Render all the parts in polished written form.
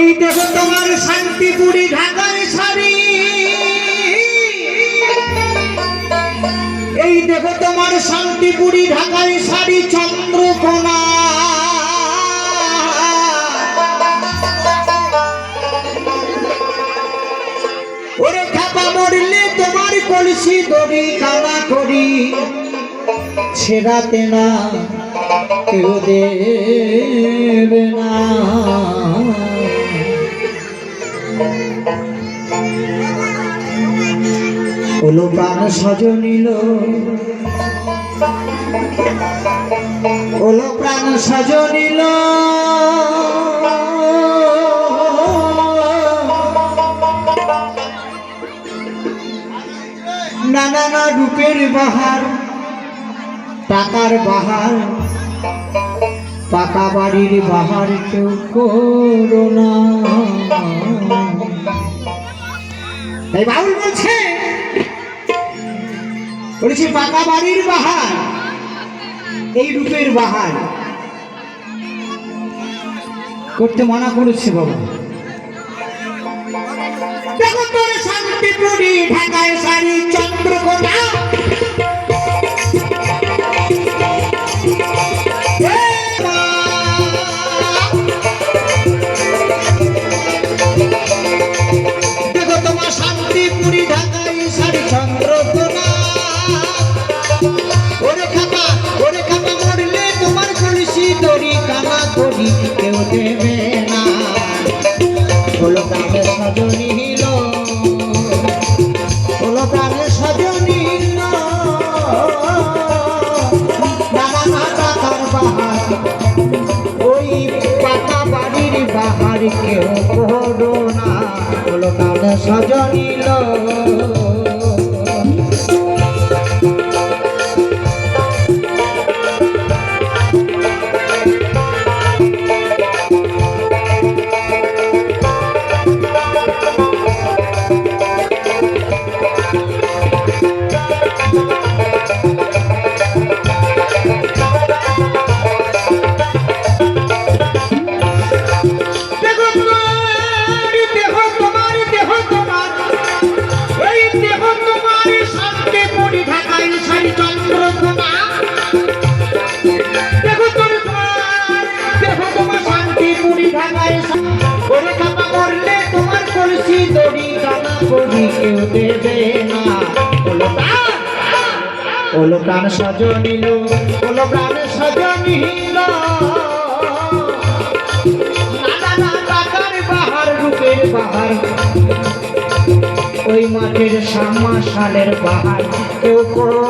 এই দেখো তোমার শান্তিপুরি ঢাকার শাড়ি, এই দেখো তোমার শান্তিপুরি ঢাকার শাড়ি চন্দ্রকোনা। ওরে খাপা মরলে তোমার কলসি দড়ি কানা করি ছেড়াতে না কেউ দেবে না। ওলো প্রাণ সজনিল, ওলো প্রাণ সজনিল, নানা রূপের বাহার, টাকার বাহার, পাকা বাড়ির বাহার কেউ করো না। এই বাউল বলছে, বলেছি পাকা বাড়ির বাহার, এই রূপের বাহার করতে মানা করেছে বাবা। দেখো তোর শান্তিপুরি ঢাকায় শাড়ি চন্দ্রকোনা, দেখো তোমার শান্তিপুরি ঢাকায় শাড়ি চন্দ্রকোনা। ওরে খাপা মরলে তোমার কলসি দড়ি কানা করি কেউ দেবে না। হলো প্রাণের সজনী হিল, হলো প্রাণের সজনী হিল, নানা টাকার বাহার, ওই পাকা বাড়ির বাহার কেউ করো না। হলো প্রাণের সজনী হিল। ওরে খাপা মরলে তোমার কলসি দড়ি কানা করি কেউ দেবে না। ওলো প্রাণ সজনিল, ওলো প্রাণ সজনিল, নানা টাকার বাহার, রূপের বাহার, ওই মাঠের শামা শালের বাহার কেউ করো।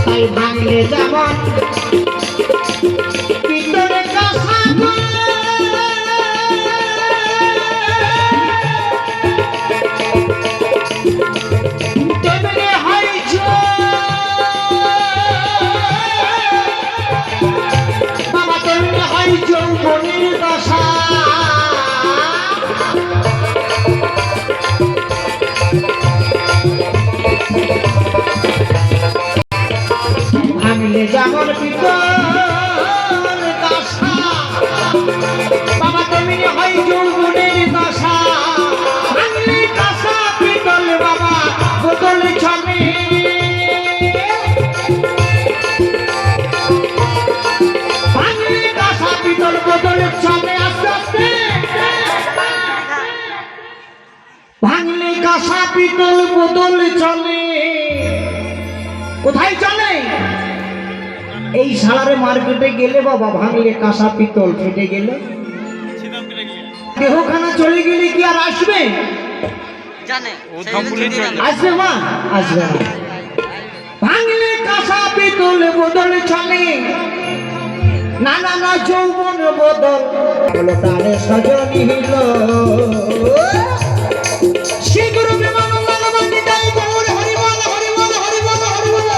তাই ভাঙলে যেমন ভিতরে কাঁসা তেমনি হয় বাবা, তেমনি হয় যৌবনের দশা। ভাঙলে যেমন পিতল কাঁসা বাবা, তেমনি হয় যৌবনের দশা। ভাঙলে কাঁসা পিতল বাবা বোতল ছমে, ভাঙলে কাঁসা পিতল বোতল ছমে। আস্তে আস্তে ভাঙলে কাঁসা পিতল বোতল চলে, কোথায় চলে? এই সালারে মার্কেটে গেলে বাবা, ভাঙলে কাঁসা পিতল ফেটে গেলে দেহখানা চলে গেলে কি আর আসবে? আসবে মা, আসবে না। ভাঙলে কাঁসা পিতল বোতল চলে, না না না যৌবন বদল হলো প্রাণে সজনী হইল শ্রী গুরু বিমানন্দ বন্দিতাই গৌর হরি বল হরি বল হরি বল হরি বল।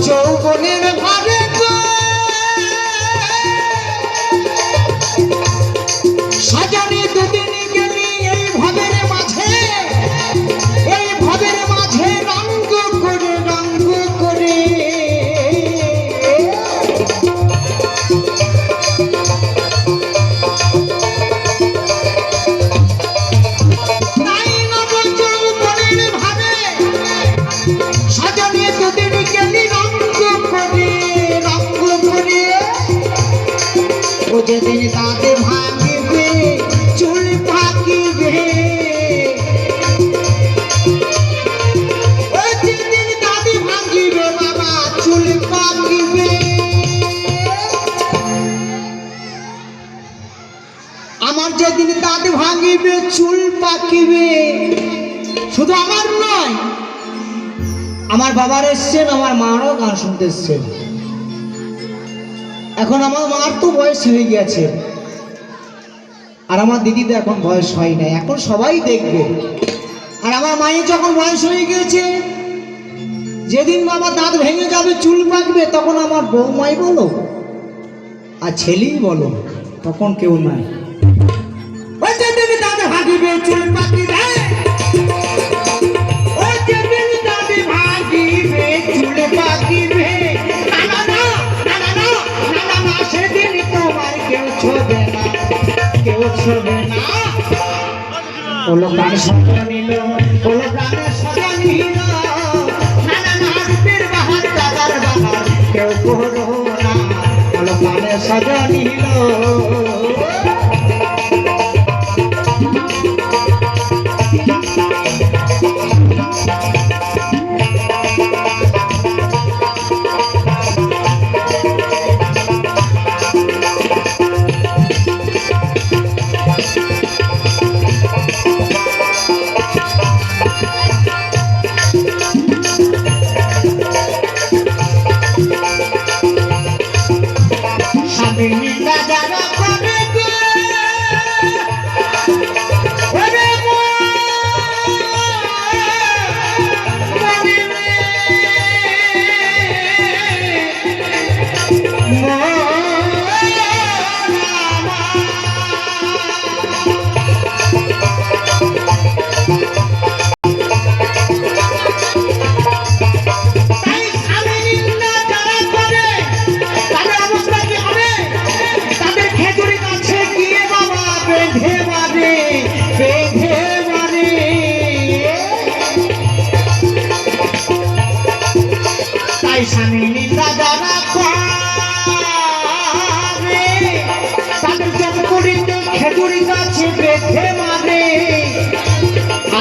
যৌবনের ভাবে সাজানি দুদিন গেলি এই ভাবের মাঝে রঙ্গ করে যেদিন তাতে ভাঙিবে চুল পাকিবে যেদিন তাতে ভাঙিবে বাবা চুল পাকিবে আমার যেদিন দাঁত ভাঙিবে চুল পাকিবে শুধু আমার নয় আমার বাবার এসছেন আমার মারও গান শুনতে এসছেন এখন আমার মার তো বয়স হয়ে গেছে আর আমার দিদিদের এখন বয়স হয় না এখন সবাই দেখবে আর আমার মায়ের যখন বয়স হয়ে গেছে যেদিন বাবা দাঁত ভেঙে যাবে চুল পাকবে তখন আমার বৌমাই বলো আর ছেলেই বলো তখন কেউ নাই ওই যেদিন দাঁত ভাঙিবে চুল পাকিবে ওই যেদিন দাঁত ভাঙিবে চুল পাকিবে সেদিন তোমার কেউ ছোবে না ওলো প্রাণ সজা নিল ওলো প্রাণের সজা নিল নানা রূপের বাহার দাদার বাহার কেউ করো না ওলো প্রাণের সজা নিল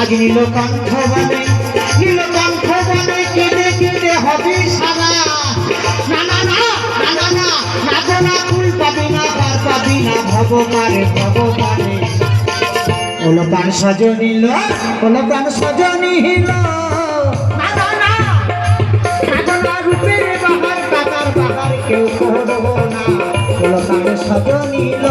আজ নীলকণ্ঠ বনে কেঁদে কেঁদে হবে সারা না না না না না না না না ফুল পাবি না পার পাবি না ভগবানে ওলো প্রাণ সজনিল ওলো প্রাণ সজনিল না না না না রূপের বাহার দাদার বাহার কেউ করবো না ওলো প্রাণ সজনিল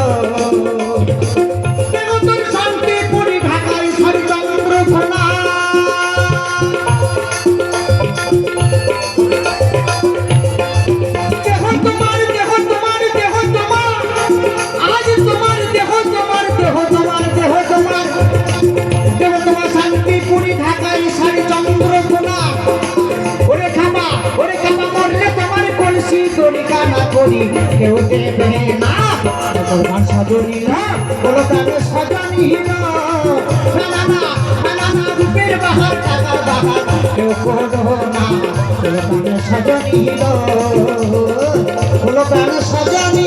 কেউ দেবে না তোমার সজনী বলো তাদের সজনী না রূপের বাহার টাকার বাহার কেউ করবো না বলো তাদের সজনী বলো তাদের সজনী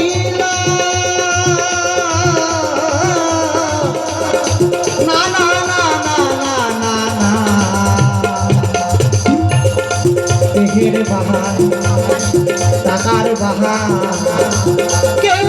দেহের বাহার টাকার বাহার কেউ